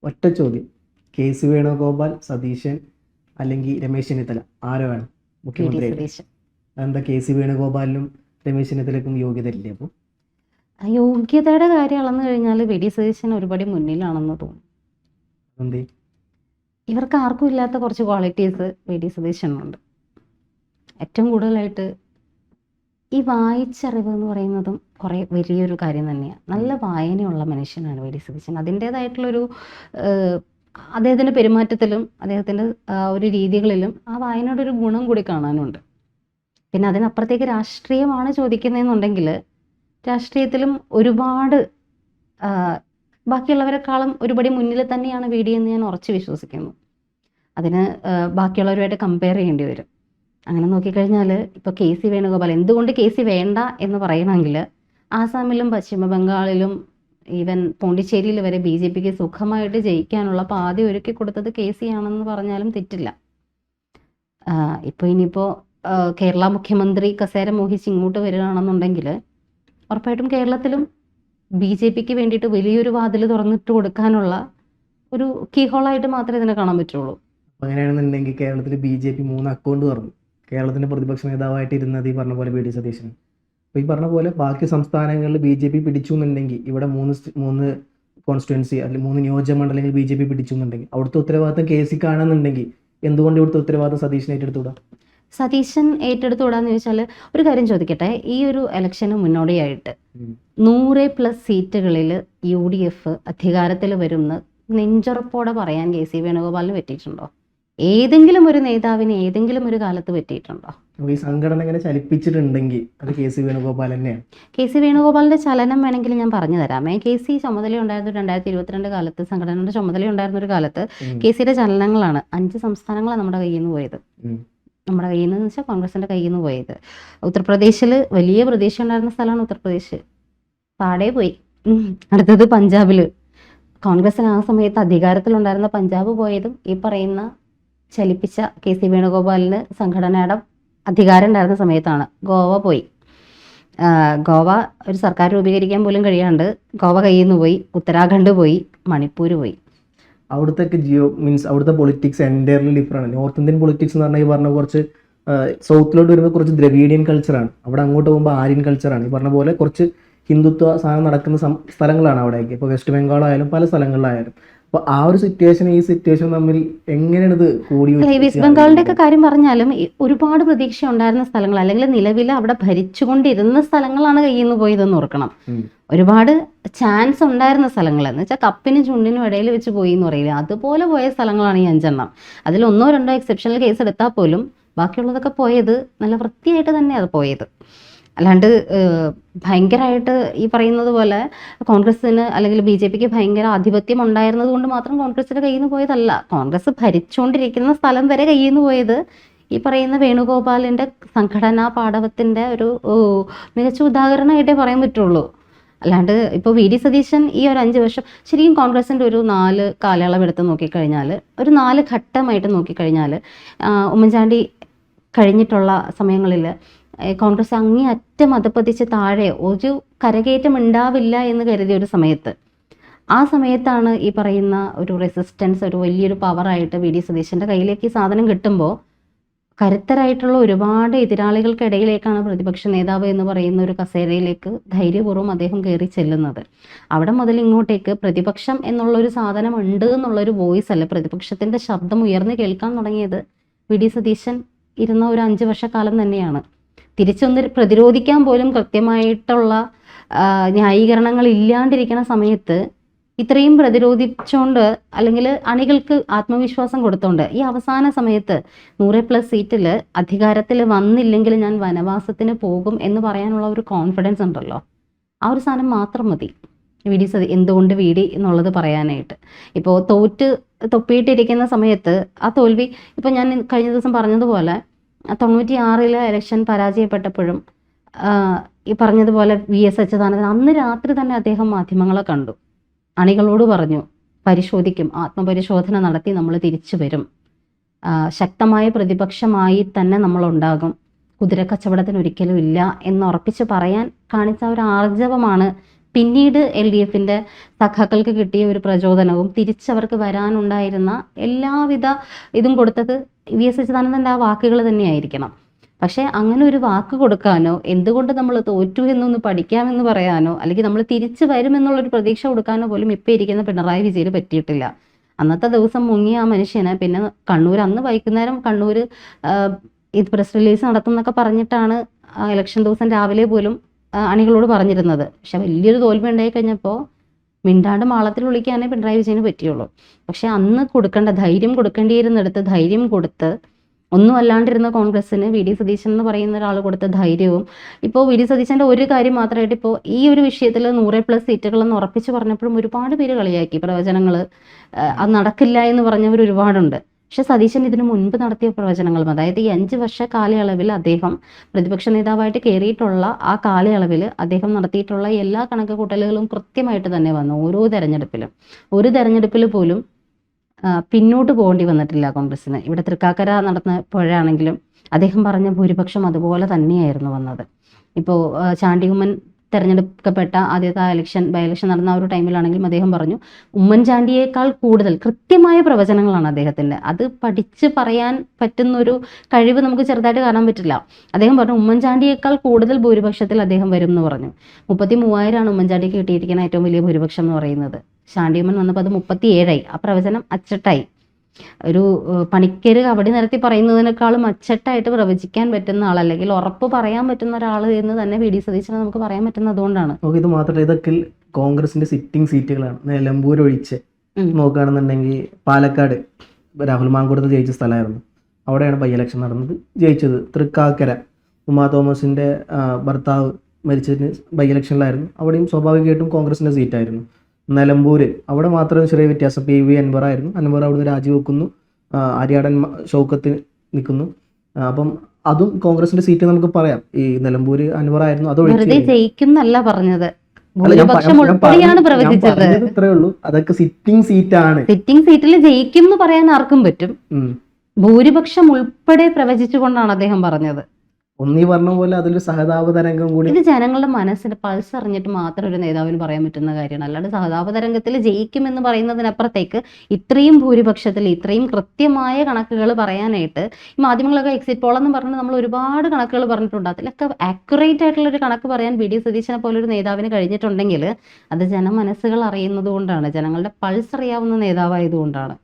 ഒറ്റ ചോദ്യം, K C Venugopal, Satheesan അല്ലെങ്കിൽ രമേശ് ചെന്നിത്തല, ആരോ വേണം മുഖ്യമന്ത്രി? അതെന്താ കെ സി വേണുഗോപാലിനും രമേശ് ചെന്നിത്തലക്കും യോഗ്യത ഇല്ലേ? അപ്പോൾ യോഗ്യതയുടെ കാര്യം അളന്നു കഴിഞ്ഞാൽ വി ഡി സതീശൻ ഒരുപടി മുന്നിലാണെന്ന് തോന്നുന്നു. എന്തേ? ഇവർക്ക് ആർക്കും ഇല്ലാത്ത കുറച്ച് ക്വാളിറ്റീസ് വി ഡി സതീശനുണ്ട്. ഏറ്റവും കൂടുതലായിട്ട് ഈ വായിച്ചറിവ് എന്ന് പറയുന്നതും കുറേ വലിയൊരു കാര്യം തന്നെയാണ്. നല്ല വായനയുള്ള മനുഷ്യനാണ് വി ഡി സതീശൻ. അതിൻ്റേതായിട്ടുള്ളൊരു അദ്ദേഹത്തിൻ്റെ പെരുമാറ്റത്തിലും അദ്ദേഹത്തിൻ്റെ ഒരു രീതികളിലും ആ വായനയുടെ ഒരു ഗുണം കൂടി കാണാനുണ്ട്. പിന്നെ അതിനപ്പുറത്തേക്ക് രാഷ്ട്രീയമാണ് ചോദിക്കുന്നതെന്നുണ്ടെങ്കിൽ രാഷ്ട്രീയത്തിലും ഒരുപാട് ബാക്കിയുള്ളവരെക്കാളും ഒരുപടി മുന്നിൽ തന്നെയാണ് വി ഡി എന്ന് ഞാൻ ഉറച്ചു വിശ്വസിക്കുന്നു. അതിന് ബാക്കിയുള്ളവരുമായിട്ട് കമ്പയർ ചെയ്യേണ്ടി വരും. അങ്ങനെ നോക്കിക്കഴിഞ്ഞാൽ ഇപ്പോൾ കെ സി വേണുഗോപാൽ, എന്തുകൊണ്ട് കെ സി വേണ്ട എന്ന് പറയണമെങ്കിൽ ആസാമിലും പശ്ചിമ ബംഗാളിലും ഈവൻ പോണ്ടിച്ചേരിയിൽ വരെ ബി ജെ പിക്ക് സുഖമായിട്ട് ജയിക്കാനുള്ള പാതി ഒരുക്കി കൊടുത്തത് കെ സി ആണെന്ന് പറഞ്ഞാലും തെറ്റില്ല. ഇപ്പോൾ ഇനിയിപ്പോൾ കേരള മുഖ്യമന്ത്രി കസേര മോഹിച്ച് ഇങ്ങോട്ട് വരികയാണെന്നുണ്ടെങ്കിൽ ഉറപ്പായിട്ടും കേരളത്തിലും ബി ജെ പിക്ക് വേണ്ടിയിട്ട് വലിയൊരു വാതിൽ തുറന്നിട്ട് കൊടുക്കാനുള്ള ഒരു കീ ഹോളായിട്ട് മാത്രമേ ഇതിനെ കാണാൻ പറ്റുള്ളൂ. അങ്ങനെയാണെന്നുണ്ടെങ്കിൽ കേരളത്തിൽ ബി ജെ പി 3 അക്കൗണ്ട് തുറന്നു. കേരളത്തിൻ്റെ പ്രതിപക്ഷ നേതാവായിട്ട് ഇരുന്നത് ഈ പറഞ്ഞ പോലെ വി ഡി സതീശൻ. അപ്പോൾ ഈ പറഞ്ഞ പോലെ ബാക്കി സംസ്ഥാനങ്ങളിൽ ബി ജെ പി പിടിച്ചു എന്നുണ്ടെങ്കിൽ ഇവിടെ 3 കോൺസ്റ്റിറ്റ്യുവൻസി അല്ലെങ്കിൽ 3 നിയോജകമണ്ഡലങ്ങൾ ബി ജെ പി പിടിച്ചു എന്നുണ്ടെങ്കിൽ അവിടുത്തെ ഉത്തരവാദിത്തം കെ സി കാണുന്നുണ്ടെങ്കിൽ എന്തുകൊണ്ട് ഇവിടുത്തെ ഉത്തരവാദിത്തം സതീശൻ ഏറ്റെടുത്തുകൂടാ? സതീശൻ ഏറ്റെടുത്തുകൂടാന്ന് ചോദിച്ചാൽ ഒരു കാര്യം ചോദിക്കട്ടെ. ഈ ഒരു ഇലക്ഷന് മുന്നോടിയായിട്ട് 100+ സീറ്റുകളിൽ UDF അധികാരത്തിൽ വരുമെന്ന് നെഞ്ചുറപ്പോടെ പറയാൻ കെ സി വേണുഗോപാലിന് പറ്റിയിട്ടുണ്ടോ? ഏതെങ്കിലും ഒരു നേതാവിന് ഏതെങ്കിലും ഒരു കാലത്ത് പറ്റിയിട്ടുണ്ടോ? ഈ സംഘടന ഇങ്ങനെ ചലിപ്പിച്ചിട്ടുണ്ടെങ്കിൽ അത് കെ സി വേണുഗോപാൽ തന്നെയാണ്. കെ സി വേണുഗോപാലിന്റെ ചലനം വേണമെങ്കിൽ ഞാൻ പറഞ്ഞു തരാമേ. കെ സി ചുമതല ഉണ്ടായിരുന്ന 2022 കാലത്ത്, സംഘടനയുടെ ചുമതല ഉണ്ടായിരുന്ന ഒരു കാലത്ത് കെ സിയുടെ ചലനങ്ങളാണ് 5 സംസ്ഥാനങ്ങളാണ് നമ്മുടെ കയ്യിൽ നിന്ന് പോയത്. നമ്മുടെ കയ്യിൽ നിന്ന് വെച്ചാൽ കോൺഗ്രസിന്റെ കയ്യിൽ നിന്ന് പോയത്. ഉത്തർപ്രദേശിൽ വലിയ പ്രതീക്ഷ ഉണ്ടായിരുന്ന സ്ഥലമാണ് ഉത്തർപ്രദേശ്, പാടെ പോയി. അടുത്തത് പഞ്ചാബിൽ, കോൺഗ്രസിന് ആ സമയത്ത് അധികാരത്തിലുണ്ടായിരുന്ന പഞ്ചാബ് പോയതും ഈ പറയുന്ന ചലിപ്പിച്ച കെ സി വേണുഗോപാലിന് സംഘടനയുടെ അധികാരം ഉണ്ടായിരുന്ന സമയത്താണ്. ഗോവ പോയി. ഗോവ ഒരു സർക്കാർ രൂപീകരിക്കാൻ പോലും കഴിയാണ്ട് ഗോവ കയ്യിൽ നിന്ന് പോയി. ഉത്തരാഖണ്ഡ് പോയി, മണിപ്പൂർ പോയി. അവിടുത്തെ അവിടുത്തെ politics entirely different. North Indian politics എന്ന് പറഞ്ഞാൽ ഈ പറഞ്ഞ കുറച്ച് സൗത്തിലോട്ട് വരുമ്പോൾ കുറച്ച് ദ്രവീഡിയൻ കൾച്ചറാണ്. അവിടെ അങ്ങോട്ട് പോകുമ്പോൾ ആര്യൻ കൾച്ചറാണ്. ഈ പറഞ്ഞ പോലെ കുറച്ച് ഹിന്ദുത്വ സാധനം നടക്കുന്ന സ്ഥലങ്ങളാണ് അവിടേക്ക്. ഇപ്പോൾ വെസ്റ്റ് ബംഗാളായാലും പല സ്ഥലങ്ങളിലായാലും. അപ്പോൾ ആ ഒരു ഈ സിറ്റുവേഷൻ തമ്മിൽ എങ്ങനെയാണ് ഇത് കൂടി? വെസ്റ്റ് ബംഗാളിന്റെ ഒക്കെ കാര്യം പറഞ്ഞാലും ഒരുപാട് പ്രതീക്ഷ ഉണ്ടായിരുന്ന സ്ഥലങ്ങൾ, അല്ലെങ്കിൽ നിലവിൽ അവിടെ ഭരിച്ചുകൊണ്ടിരുന്ന സ്ഥലങ്ങളാണ് കയ്യിൽ നിന്ന് പോയതെന്ന് ഓർക്കണം. ഒരുപാട് ചാൻസ് ഉണ്ടായിരുന്ന സ്ഥലങ്ങൾ എന്ന് വെച്ചാൽ കപ്പിനും ചുണ്ടിനും ഇടയിൽ വെച്ച് പോയി എന്ന് പറയില്ല, അതുപോലെ പോയ സ്ഥലങ്ങളാണ് ഈ 5 എണ്ണം. അതിൽ 1-2 എക്സെപ്ഷണൽ കേസ് എടുത്താൽ പോലും ബാക്കിയുള്ളതൊക്കെ പോയത് നല്ല വൃത്തിയായിട്ട് തന്നെ അത് പോയത്. അല്ലാണ്ട് ഭയങ്കരമായിട്ട് ഈ പറയുന്നത് പോലെ കോൺഗ്രസ്സിന് അല്ലെങ്കിൽ ബി ജെ പിക്ക് ഭയങ്കര ആധിപത്യം ഉണ്ടായിരുന്നത് കൊണ്ട് മാത്രം കോൺഗ്രസിന്റെ കയ്യിൽ നിന്ന് പോയതല്ല. കോൺഗ്രസ് ഭരിച്ചുകൊണ്ടിരിക്കുന്ന സ്ഥലം വരെ കയ്യിൽ നിന്ന് പോയത് ഈ പറയുന്ന വേണുഗോപാലിന്റെ സംഘടനാ പാടവത്തിന്റെ ഒരു മികച്ച ഉദാഹരണമായിട്ടേ പറയാൻ പറ്റുള്ളൂ. അല്ലാണ്ട് ഇപ്പോൾ വി ഡി സതീശൻ ഈ ഒരു 5 വർഷം ശരിക്കും കോൺഗ്രസിൻ്റെ ഒരു 4 കാലയളവ് എടുത്ത് നോക്കിക്കഴിഞ്ഞാൽ, ഒരു 4 ഘട്ടമായിട്ട് നോക്കിക്കഴിഞ്ഞാൽ, ഉമ്മൻചാണ്ടി കഴിഞ്ഞിട്ടുള്ള സമയങ്ങളിൽ കോൺഗ്രസ് അങ്ങേയറ്റം അധപ്പതിച്ച് താഴെ ഒരു കരകയറ്റം ഉണ്ടാവില്ല എന്ന് കരുതിയ ഒരു സമയത്ത്, ആ സമയത്താണ് ഈ പറയുന്ന ഒരു റെസിസ്റ്റൻസ്, ഒരു വലിയൊരു പവറായിട്ട് വി ഡി സതീശൻ്റെ കയ്യിലേക്ക് ഈ സാധനം കിട്ടുമ്പോൾ കരുത്തരായിട്ടുള്ള ഒരുപാട് എതിരാളികൾക്കിടയിലേക്കാണ് പ്രതിപക്ഷ നേതാവ് എന്ന് പറയുന്ന ഒരു കസേരയിലേക്ക് ധൈര്യപൂർവ്വം അദ്ദേഹം കയറി ചെല്ലുന്നത്. അവിടെ മുതൽ ഇങ്ങോട്ടേക്ക് പ്രതിപക്ഷം എന്നുള്ളൊരു സാധനം ഉണ്ട് എന്നുള്ളൊരു വോയിസ് അല്ല, പ്രതിപക്ഷത്തിൻ്റെ ശബ്ദം ഉയർന്നു കേൾക്കാൻ തുടങ്ങിയത് വി ഡി സതീശൻ ഇരുന്ന ഒരു 5 വർഷക്കാലം തന്നെയാണ്. തിരിച്ചൊന്ന് പ്രതിരോധിക്കാൻ പോലും കൃത്യമായിട്ടുള്ള ന്യായീകരണങ്ങൾ ഇല്ലാണ്ടിരിക്കുന്ന സമയത്ത് ഇത്രയും പ്രതിരോധിച്ചുകൊണ്ട് അല്ലെങ്കിൽ അണികൾക്ക് ആത്മവിശ്വാസം കൊടുത്തോണ്ട് ഈ അവസാന സമയത്ത് 100+ സീറ്റിൽ അധികാരത്തിൽ വന്നില്ലെങ്കിൽ ഞാൻ വനവാസത്തിന് പോകും എന്ന് പറയാനുള്ള ഒരു കോൺഫിഡൻസ് ഉണ്ടല്ലോ, ആ ഒരു സാധനം മാത്രം മതി വി ഡി എന്തുകൊണ്ട് വി ഡി എന്നുള്ളത് പറയാനായിട്ട്. ഇപ്പോൾ തൊപ്പിയിട്ടിരിക്കുന്ന സമയത്ത് ആ തോൽവി, ഇപ്പോൾ ഞാൻ കഴിഞ്ഞ ദിവസം പറഞ്ഞതുപോലെ 96 ഇലക്ഷൻ പരാജയപ്പെട്ടപ്പോഴും ഈ പറഞ്ഞതുപോലെ VS അച്യുതാനന്ദൻ അന്ന് രാത്രി തന്നെ അദ്ദേഹം മാധ്യമങ്ങളെ കണ്ടു, അണികളോട് പറഞ്ഞു പരിശോധിക്കും, ആത്മപരിശോധന നടത്തി നമ്മൾ തിരിച്ചു വരും, ശക്തമായ പ്രതിപക്ഷമായി തന്നെ നമ്മളുണ്ടാകും, കുതിരക്കച്ചവടത്തിന് ഒരിക്കലും ഇല്ല എന്ന് ഉറപ്പിച്ച് പറയാൻ കാണിച്ച ഒരു ആർജവമാണ് പിന്നീട് LDFന്റെ സഖാക്കൾക്ക് കിട്ടിയ ഒരു പ്രചോദനവും തിരിച്ചവർക്ക് വരാനുണ്ടായിരുന്ന എല്ലാവിധ ഇതും കൊടുത്തത് VS അച്യുതാനന്ദൻ്റെ ആ വാക്കുകൾ തന്നെയായിരിക്കണം. പക്ഷേ അങ്ങനെ ഒരു വാക്ക് കൊടുക്കാനോ എന്തുകൊണ്ട് നമ്മൾ തോറ്റു എന്നൊന്ന് പഠിക്കാമെന്ന് പറയാനോ അല്ലെങ്കിൽ നമ്മൾ തിരിച്ചു വരുമെന്നുള്ളൊരു പ്രതീക്ഷ കൊടുക്കാനോ പോലും ഇപ്പം ഇരിക്കുന്ന പിണറായി വിജയന് പറ്റിയിട്ടില്ല. അന്നത്തെ ദിവസം മുങ്ങിയ ആ മനുഷ്യന് പിന്നെ കണ്ണൂർ അന്ന് വൈകുന്നേരം കണ്ണൂർ ഇത് പ്രസ് റിലീസ് നടത്തുന്നൊക്കെ പറഞ്ഞിട്ടാണ് ഇലക്ഷൻ ദിവസം രാവിലെ പോലും അണികളോട് പറഞ്ഞിരുന്നത്. പക്ഷെ വലിയൊരു തോൽവി ഉണ്ടായി കഴിഞ്ഞപ്പോൾ മിണ്ടാണ്ട് മാളത്തിൽ വിളിക്കാനേ പിണറായി വിജയന് പറ്റിയുള്ളൂ. പക്ഷെ അന്ന് ധൈര്യം കൊടുക്കേണ്ടിയിരുന്നിടത്ത് ധൈര്യം കൊടുത്ത് ഒന്നും അല്ലാണ്ടിരുന്ന കോൺഗ്രസ്സിന് VD സതീശൻ എന്ന് പറയുന്ന ഒരാൾ കൊടുത്ത ധൈര്യവും ഇപ്പോൾ VD സതീശൻ്റെ ഒരു കാര്യം മാത്രമായിട്ട് ഇപ്പോൾ ഈ ഒരു വിഷയത്തിൽ 100+ സീറ്റുകളെന്ന് ഉറപ്പിച്ച് പറഞ്ഞപ്പോഴും ഒരുപാട് പേര് കളിയാക്കി. പ്രവചനങ്ങൾ അത് നടക്കില്ല എന്ന് പറഞ്ഞവർ ഒരുപാടുണ്ട്. പക്ഷെ സതീശൻ ഇതിനു മുൻപ് നടത്തിയ പ്രവചനങ്ങളും അതായത് ഈ 5 വർഷ കാലയളവിൽ അദ്ദേഹം പ്രതിപക്ഷ നേതാവായിട്ട് കയറിയിട്ടുള്ള ആ കാലയളവിൽ അദ്ദേഹം നടത്തിയിട്ടുള്ള എല്ലാ കണക്ക് കൂട്ടലുകളും കൃത്യമായിട്ട് തന്നെ വന്നു. ഓരോ തെരഞ്ഞെടുപ്പിലും ഒരു തെരഞ്ഞെടുപ്പിൽ പോലും പിന്നോട്ട് പോകേണ്ടി വന്നിട്ടില്ല കോൺഗ്രസ്സിന്. ഇവിടെ തൃക്കാക്കര നടന്നപ്പോഴാണെങ്കിലും അദ്ദേഹം പറഞ്ഞ ഭൂരിപക്ഷം അതുപോലെ തന്നെയായിരുന്നു വന്നത്. ഇപ്പോൾ ചാണ്ടിയുമ്മൻ തെരഞ്ഞെടുക്കപ്പെട്ട ആദ്യത്തെ ബൈ ഇലക്ഷൻ നടന്ന ആ ഒരു ടൈമിലാണെങ്കിലും അദ്ദേഹം പറഞ്ഞു ഉമ്മൻചാണ്ടിയേക്കാൾ കൂടുതൽ കൃത്യമായ പ്രവചനങ്ങളാണ് അദ്ദേഹത്തിൻ്റെ. അത് പഠിച്ച് പറയാൻ പറ്റുന്നൊരു കഴിവ് നമുക്ക് ചെറുതായിട്ട് കാണാൻ പറ്റില്ല. അദ്ദേഹം പറഞ്ഞു ഉമ്മൻചാണ്ടിയേക്കാൾ കൂടുതൽ ഭൂരിപക്ഷത്തിൽ അദ്ദേഹം വരും എന്ന് പറഞ്ഞു. 33,000 ഉമ്മൻചാണ്ടിക്ക് കിട്ടിയിരിക്കുന്ന ഏറ്റവും വലിയ ഭൂരിപക്ഷം എന്ന് പറയുന്നത്. ചാണ്ടിയുമ്മൻ വന്നപ്പോൾ അത് 37ആയി. ആ പ്രവചനം അച്ചട്ടായി. ഒരു പണിക്കര് കബഡി നിരത്തി പറയുന്നതിനേക്കാളും അച്ചട്ടായിട്ട് പ്രവചിക്കാൻ പറ്റുന്ന ആൾ അല്ലെങ്കിൽ ഉറപ്പ് പറയാൻ പറ്റുന്ന ഒരാൾ എന്ന് തന്നെ VD സതീശനെ നമുക്ക് പറയാൻ പറ്റുന്നത് അതുകൊണ്ടാണ്. ഇത് മാത്രമല്ല, ഇതൊക്കെ കോൺഗ്രസിന്റെ സിറ്റിംഗ് സീറ്റുകളാണ്. നിലമ്പൂർ ഒഴിച്ച് നോക്കുകയാണെന്നുണ്ടെങ്കിൽ പാലക്കാട് രാഹുൽ മാങ്കൂടത്ത് ജയിച്ച സ്ഥലമായിരുന്നു. അവിടെയാണ് ബൈ ഇലക്ഷൻ നടന്നത്, ജയിച്ചത്. തൃക്കാക്കര ഉമാ തോമസിന്റെ ഭർത്താവ് മരിച്ചതിന് ബൈ ഇലക്ഷനിലായിരുന്നു. അവിടെയും സ്വാഭാവികമായിട്ടും കോൺഗ്രസിന്റെ സീറ്റായിരുന്നു. നിലമ്പൂര് അവിടെ മാത്രം ചെറിയ വ്യത്യാസം. PV അൻവർ ആയിരുന്നു. അൻവർ അവിടുന്ന് രാജിവെക്കുന്നു. ആര്യാടൻ ഷൗക്കത്ത് നിൽക്കുന്നു. അപ്പം അതും കോൺഗ്രസിന്റെ സീറ്റ് നമുക്ക് പറയാം. ഈ നിലമ്പൂര് അൻവർ ആയിരുന്നു. വെറുതെ ജയിക്കുന്നല്ല പറഞ്ഞത്, ഇത്രേ ഉള്ളൂ. അതൊക്കെ സിറ്റിംഗ് സീറ്റാണ്. സിറ്റിംഗ് സീറ്റിൽ ജയിക്കും എന്ന് പറയാൻ ആർക്കും പറ്റും. ഭൂരിപക്ഷം ഉൾപ്പെടെ പ്രവചിച്ചുകൊണ്ടാണ് അദ്ദേഹം പറഞ്ഞത്. ഒന്നീ പറഞ്ഞ പോലെ അതിലൊരു സഹതാപ തരംഗം കൂടി. ഇത് ജനങ്ങളുടെ മനസ്സിന്റെ പൾസ് അറിഞ്ഞിട്ട് മാത്രം ഒരു നേതാവിന് പറയാൻ പറ്റുന്ന കാര്യമാണ്. അല്ലാണ്ട് സഹതാപ തരംഗത്തിൽ ജയിക്കുമെന്ന് പറയുന്നതിനപ്പുറത്തേക്ക് ഇത്രയും ഭൂരിപക്ഷത്തിൽ ഇത്രയും കൃത്യമായ കണക്കുകൾ പറയാനായിട്ട് ഈ മാധ്യമങ്ങളൊക്കെ എക്സിറ്റ് പോൾ എന്ന് പറഞ്ഞ് നമ്മൾ ഒരുപാട് കണക്കുകൾ പറഞ്ഞിട്ടുണ്ട്. അതിലൊക്കെ ആക്യുറേറ്റ് ആയിട്ടുള്ള ഒരു കണക്ക് പറയാൻ VD സതീശനെ പോലൊരു നേതാവിന് കഴിഞ്ഞിട്ടുണ്ടെങ്കിൽ അത് ജനമനസ്സുകൾ അറിയുന്നത് കൊണ്ടാണ്, ജനങ്ങളുടെ പൾസ് അറിയാവുന്ന നേതാവായതുകൊണ്ടാണ്.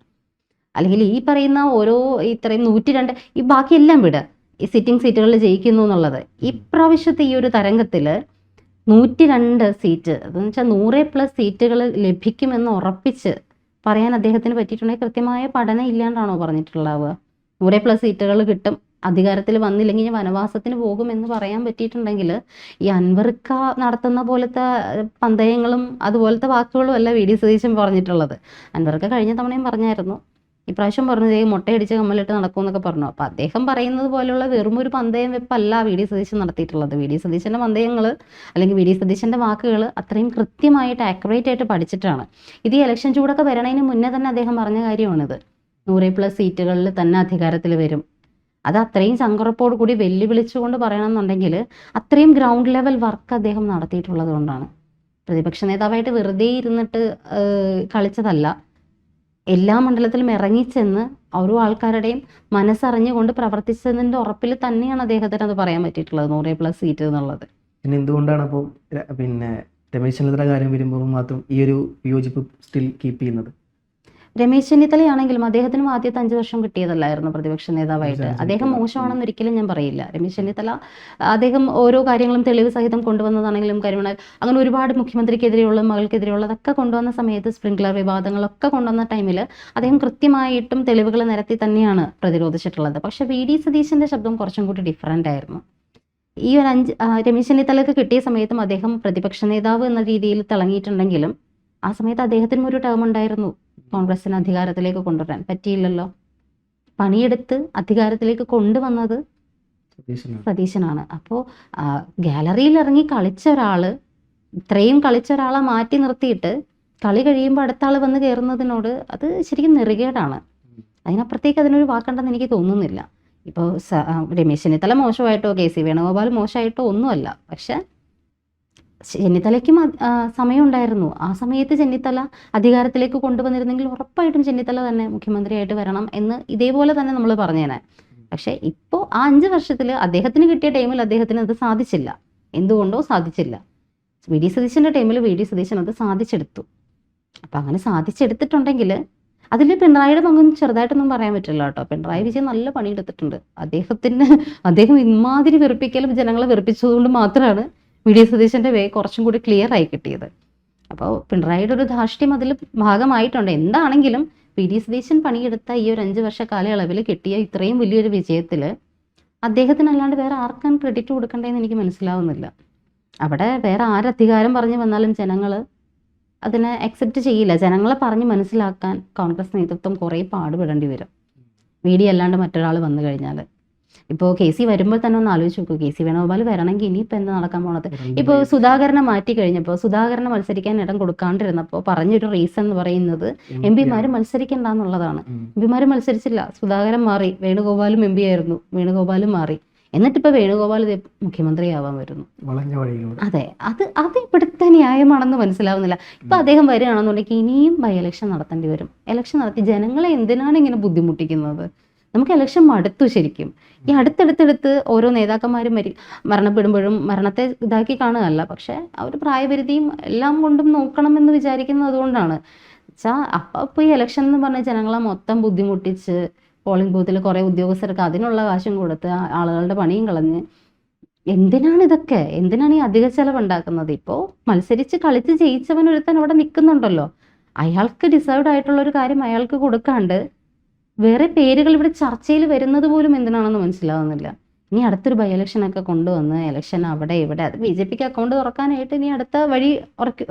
അല്ലെങ്കിൽ ഈ പറയുന്ന ഓരോ ഇത്രയും 102 ഈ ബാക്കിയെല്ലാം വിട്, ഈ സിറ്റിംഗ് സീറ്റുകളിൽ ജയിക്കുന്നു എന്നുള്ളത്. ഇപ്രാവശ്യത്തെ ഈ ഒരു തരംഗത്തിൽ 102 സീറ്റ് അതെന്ന് വെച്ചാൽ 100+ സീറ്റുകൾ ലഭിക്കുമെന്ന് ഉറപ്പിച്ച് പറയാൻ അദ്ദേഹത്തിന് പറ്റിയിട്ടുണ്ടെങ്കിൽ കൃത്യമായ പഠനം ഇല്ലാണ്ടാണോ പറഞ്ഞിട്ടുണ്ടാവുക? 100+ സീറ്റുകൾ കിട്ടും, അധികാരത്തിൽ വന്നില്ലെങ്കിൽ വനവാസത്തിന് പോകുമെന്ന് പറയാൻ പറ്റിയിട്ടുണ്ടെങ്കിൽ ഈ അൻവർക്ക നടത്തുന്ന പോലത്തെ പന്തയങ്ങളും അതുപോലത്തെ വാക്കുകളും അല്ല VD സതീശൻ പറഞ്ഞിട്ടുള്ളത്. അൻവർക്ക കഴിഞ്ഞ തവണയും പറഞ്ഞായിരുന്നു, ഇപ്രാവശ്യം പറഞ്ഞത് മുട്ടയടിച്ച് കമ്മലിട്ട് നടക്കുമെന്നൊക്കെ പറഞ്ഞു. അപ്പം അദ്ദേഹം പറയുന്നത് പോലെയുള്ള വെറും ഒരു പന്തയം വെപ്പല്ല VD സതീശൻ നടത്തിയിട്ടുള്ളത്. VD സതീശൻ്റെ പന്തയങ്ങൾ അല്ലെങ്കിൽ VD സതീശൻ്റെ വാക്കുകൾ അത്രയും കൃത്യമായിട്ട് ആക്യുറേറ്റ് ആയിട്ട് പഠിച്ചിട്ടാണ്. ഇത് ഈ ഇലക്ഷൻ ചൂടൊക്കെ വരണതിന് മുന്നേ തന്നെ അദ്ദേഹം പറഞ്ഞ കാര്യമാണിത്. 100+ സീറ്റുകളിൽ തന്നെ അധികാരത്തിൽ വരും. അത് അത്രയും ചങ്കുറപ്പോട് കൂടി വെല്ലുവിളിച്ചുകൊണ്ട് പറയണമെന്നുണ്ടെങ്കിൽ അത്രയും ഗ്രൗണ്ട് ലെവൽ വർക്ക് അദ്ദേഹം നടത്തിയിട്ടുള്ളത് കൊണ്ടാണ്. പ്രതിപക്ഷ നേതാവായിട്ട് വെറുതെ ഇരുന്നിട്ട് കളിച്ചതല്ല. എല്ലാ മണ്ഡലത്തിലും ഇറങ്ങിച്ചെന്ന് ഓരോ ആൾക്കാരുടെയും മനസ്സറിഞ്ഞുകൊണ്ട് പ്രവർത്തിച്ചതിൻ്റെ ഉറപ്പിൽ തന്നെയാണ് അദ്ദേഹത്തിന് അത് പറയാൻ പറ്റിയിട്ടുള്ളത് 100+ സീറ്റ് എന്നുള്ളത്. പിന്നെ എന്തുകൊണ്ടാണ് അപ്പോൾ പിന്നെ രമേശ് ചെന്നിത്തല കാര്യം വരുമ്പോൾ മാത്രം ഈ ഒരു വിയോജിപ്പ് സ്റ്റിൽ കീപ്പ് ചെയ്യുന്നത്? രമേശ് ചെന്നിത്തലയാണെങ്കിലും അദ്ദേഹത്തിനും ആദ്യത്തെ 5 വർഷം കിട്ടിയതല്ലായിരുന്നു പ്രതിപക്ഷ നേതാവായിട്ട്. അദ്ദേഹം മോശമാണെന്ന് ഒരിക്കലും ഞാൻ പറയില്ല. രമേശ് ചെന്നിത്തല അദ്ദേഹം ഓരോ കാര്യങ്ങളും തെളിവ് സഹിതം കൊണ്ടുവന്നതാണെങ്കിലും കരിമണൽ അങ്ങനെ ഒരുപാട് മുഖ്യമന്ത്രിക്കെതിരെയുള്ള മകൾക്കെതിരെയുള്ളതൊക്കെ കൊണ്ടുവന്ന സമയത്ത് സ്പ്രിംഗ്ലർ വിവാദങ്ങളൊക്കെ കൊണ്ടുവന്ന ടൈമിൽ അദ്ദേഹം കൃത്യമായിട്ടും തെളിവുകൾ നിരത്തി തന്നെയാണ് പ്രതിരോധിച്ചിട്ടുള്ളത്. പക്ഷെ VD സതീശൻ്റെ ശബ്ദം കുറച്ചും കൂടി ഡിഫറൻ്റ് ആയിരുന്നു. ഈ ഒരു രമേശ് ചെന്നിത്തലക്ക് കിട്ടിയ സമയത്തും അദ്ദേഹം പ്രതിപക്ഷ നേതാവ് എന്ന രീതിയിൽ തിളങ്ങിയിട്ടുണ്ടെങ്കിലും ആ സമയത്ത് അദ്ദേഹത്തിനും ഒരു ടേം ഉണ്ടായിരുന്നു, കോൺഗ്രസിന് അധികാരത്തിലേക്ക് കൊണ്ടുവരാൻ പറ്റിയില്ലല്ലോ. പണിയെടുത്ത് അധികാരത്തിലേക്ക് കൊണ്ടുവന്നത് സതീശനാണ്. അപ്പോൾ ഗാലറിയിൽ ഇറങ്ങി കളിച്ച ഒരാൾ, ഇത്രയും കളിച്ച ഒരാളെ മാറ്റി നിർത്തിയിട്ട് കളി കഴിയുമ്പോൾ അടുത്ത ആൾ വന്ന് കയറുന്നതിനോട് അത് ശരിക്കും നെറുകേടാണ്. അതിനപ്പുറത്തേക്ക് അതിനൊരു വാക്കുണ്ടെന്ന് എനിക്ക് തോന്നുന്നില്ല. ഇപ്പോൾ രമേശ് ചെന്നിത്തല മോശമായിട്ടോ KC വേണുഗോപാൽ മോശമായിട്ടോ ഒന്നുമല്ല. പക്ഷെ ചെന്നിത്തലയ്ക്കും സമയമുണ്ടായിരുന്നു. ആ സമയത്ത് ചെന്നിത്തല അധികാരത്തിലേക്ക് കൊണ്ടുവന്നിരുന്നെങ്കിൽ ഉറപ്പായിട്ടും ചെന്നിത്തല തന്നെ മുഖ്യമന്ത്രിയായിട്ട് വരണം എന്ന് ഇതേപോലെ തന്നെ നമ്മൾ പറഞ്ഞേനെ. പക്ഷേ ഇപ്പോൾ ആ 5 വർഷത്തിൽ അദ്ദേഹത്തിന് കിട്ടിയ ടൈമിൽ അദ്ദേഹത്തിന് അത് സാധിച്ചില്ല. എന്തുകൊണ്ടോ സാധിച്ചില്ല. വി ഡി സതീശൻ്റെ ടൈമിൽ വി ഡി സതീശൻ അത് സാധിച്ചെടുത്തു. അപ്പം അങ്ങനെ സാധിച്ചെടുത്തിട്ടുണ്ടെങ്കിൽ അതിൽ പിണറായിയുടെ പങ്കൊന്നും ചെറുതായിട്ടൊന്നും പറയാൻ പറ്റില്ല കേട്ടോ. പിണറായി വിജയൻ നല്ല പണിയെടുത്തിട്ടുണ്ട്. അദ്ദേഹം ഇമാതിരി വെറുപ്പിക്കലും ജനങ്ങളെ വെറുപ്പിച്ചതുകൊണ്ട് മാത്രമാണ് വി ഡി സതീശൻ്റെ വേ കുറച്ചും കൂടി ക്ലിയർ ആയി കിട്ടിയത്. അപ്പോൾ പിണറായിയുടെ ഒരു ധാർഷ്ട്യം അതിൽ ഭാഗമായിട്ടുണ്ട്. എന്താണെങ്കിലും വി ഡി സതീശൻ പണിയെടുത്ത ഈ ഒരു 5 വർഷ കാലയളവിൽ കിട്ടിയ ഇത്രയും വലിയൊരു വിജയത്തിൽ അദ്ദേഹത്തിനല്ലാണ്ട് വേറെ ആർക്കാണ് ക്രെഡിറ്റ് കൊടുക്കേണ്ടതെന്ന് എനിക്ക് മനസ്സിലാവുന്നില്ല. അവിടെ വേറെ ആരധികാരം പറഞ്ഞു വന്നാലും ജനങ്ങൾ അതിനെ അക്സെപ്റ്റ് ചെയ്യില്ല. ജനങ്ങളെ പറഞ്ഞ് മനസ്സിലാക്കാൻ കോൺഗ്രസ് നേതൃത്വം കുറേ പാടുപെടേണ്ടി വരും. വി ഡി അല്ലാണ്ട് മറ്റൊരാൾ വന്നു കഴിഞ്ഞാൽ. ഇപ്പോൾ കെ സി വരുമ്പോൾ തന്നെ ഒന്ന് ആലോചിച്ച് നോക്കൂ. കെ സി വേണുഗോപാൽ വരണമെങ്കിൽ ഇനിയിപ്പോൾ എന്താ നടക്കാൻ പോണത്? ഇപ്പോൾ സുധാകരനെ മാറ്റി കഴിഞ്ഞപ്പോൾ സുധാകരനെ മത്സരിക്കാൻ ഇടം കൊടുക്കാണ്ടിരുന്നപ്പോൾ പറഞ്ഞൊരു റീസൺ എന്ന് പറയുന്നത് എം പിമാർ മത്സരിക്കണ്ട എന്നുള്ളതാണ്. എം പിമാർ മത്സരിച്ചില്ല, സുധാകരൻ മാറി, വേണുഗോപാലും എം പി ആയിരുന്നു, വേണുഗോപാലും മാറി. എന്നിട്ടിപ്പോൾ വേണുഗോപാൽ മുഖ്യമന്ത്രിയാവാൻ വരുന്നു. അതെ, അത് ഇവിടുത്തെ ന്യായമാണെന്ന് മനസ്സിലാവുന്നില്ല. ഇപ്പം അദ്ദേഹം വരികയാണെന്നുണ്ടെങ്കിൽ ഇനിയും ബൈ ഇലക്ഷൻ നടത്തേണ്ടി വരും. ഇലക്ഷൻ നടത്തി ജനങ്ങളെ എന്തിനാണ് ഇങ്ങനെ ബുദ്ധിമുട്ടിക്കുന്നത്? നമുക്ക് ഇലക്ഷൻ മടുത്തു ശരിക്കും. ഈ അടുത്തടുത്ത് ഓരോ നേതാക്കന്മാരും മരണപ്പെടുമ്പോഴും മരണത്തെ ഇതാക്കി കാണുകയല്ല, പക്ഷെ അവർ പ്രായപരിധിയും എല്ലാം കൊണ്ടും നോക്കണമെന്ന് വിചാരിക്കുന്നത് അതുകൊണ്ടാണ്. വെച്ചാൽ അപ്പോൾ ഈ ഇലക്ഷൻ എന്ന് പറഞ്ഞ ജനങ്ങളെ മൊത്തം ബുദ്ധിമുട്ടിച്ച് പോളിംഗ് ബൂത്തിൽ കുറേ ഉദ്യോഗസ്ഥർക്ക് അതിനുള്ള കാശും കൊടുത്ത് ആളുകളുടെ പണിയും കളഞ്ഞ് എന്തിനാണ് ഇതൊക്കെ? എന്തിനാണ് ഈ അധിക ചെലവുണ്ടാക്കുന്നത്? ഇപ്പോൾ മത്സരിച്ച് കളിച്ച് ജയിച്ചവനൊരുത്തൻ അവിടെ നിൽക്കുന്നുണ്ടല്ലോ, അയാൾക്ക് ഡിസേർവ്ഡ് ആയിട്ടുള്ളൊരു കാര്യം അയാൾക്ക് കൊടുക്കാണ്ട് വേറെ പേരുകൾ ഇവിടെ ചർച്ചയിൽ വരുന്നത് പോലും എന്തിനാണെന്ന് മനസ്സിലാവുന്നില്ല. ഇനി അടുത്തൊരു ബൈ ഇലക്ഷനൊക്കെ കൊണ്ടുവന്ന് ഇലക്ഷൻ അവിടെ ഇവിടെ അത് ബി ജെ പിക്ക് അക്കൗണ്ട് തുറക്കാനായിട്ട് ഇനി അടുത്ത വഴി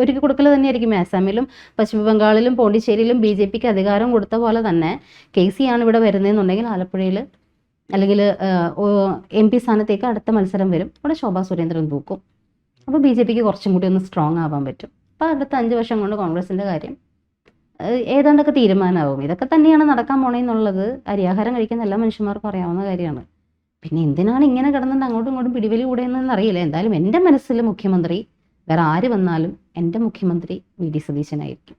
ഒരുക്കി കൊടുക്കൽ തന്നെയായിരിക്കും. ആസാമിലും പശ്ചിമ ബംഗാളിലും പോണ്ടിച്ചേരിയിലും ബി ജെ പിക്ക് അധികാരം കൊടുത്ത പോലെ തന്നെ കെ സി ആണ് ഇവിടെ വരുന്നതെന്നുണ്ടെങ്കിൽ ആലപ്പുഴയിൽ അല്ലെങ്കിൽ എം പി സ്ഥാനത്തേക്ക് അടുത്ത മത്സരം വരും. അവിടെ ശോഭാ സുരേന്ദ്രൻ തൂക്കും. അപ്പോൾ ബി ജെ പിക്ക് കുറച്ചും കൂടി ഒന്ന് സ്ട്രോങ് ആവാൻ പറ്റും. അപ്പോൾ അടുത്ത 5 വർഷം കൊണ്ട് കോൺഗ്രസിൻ്റെ കാര്യം ഏതാണ്ടൊക്കെ തീരുമാനമാവും. ഇതൊക്കെ തന്നെയാണ് നടക്കാൻ പോണേന്നുള്ളത് അരിയാഹാരം കഴിക്കുന്ന എല്ലാ മനുഷ്യന്മാർക്കും അറിയാവുന്ന കാര്യമാണ്. പിന്നെ എന്തിനാണ് ഇങ്ങനെ കിടന്നിട്ട് അങ്ങോട്ടും ഇങ്ങോട്ടും പിടിവലി കൂടെയെന്നൊന്നും അറിയില്ല. എന്തായാലും എൻ്റെ മനസ്സിൽ മുഖ്യമന്ത്രി വേറെ ആര് വന്നാലും എൻ്റെ മുഖ്യമന്ത്രി വി ഡി സതീശനായിരിക്കും.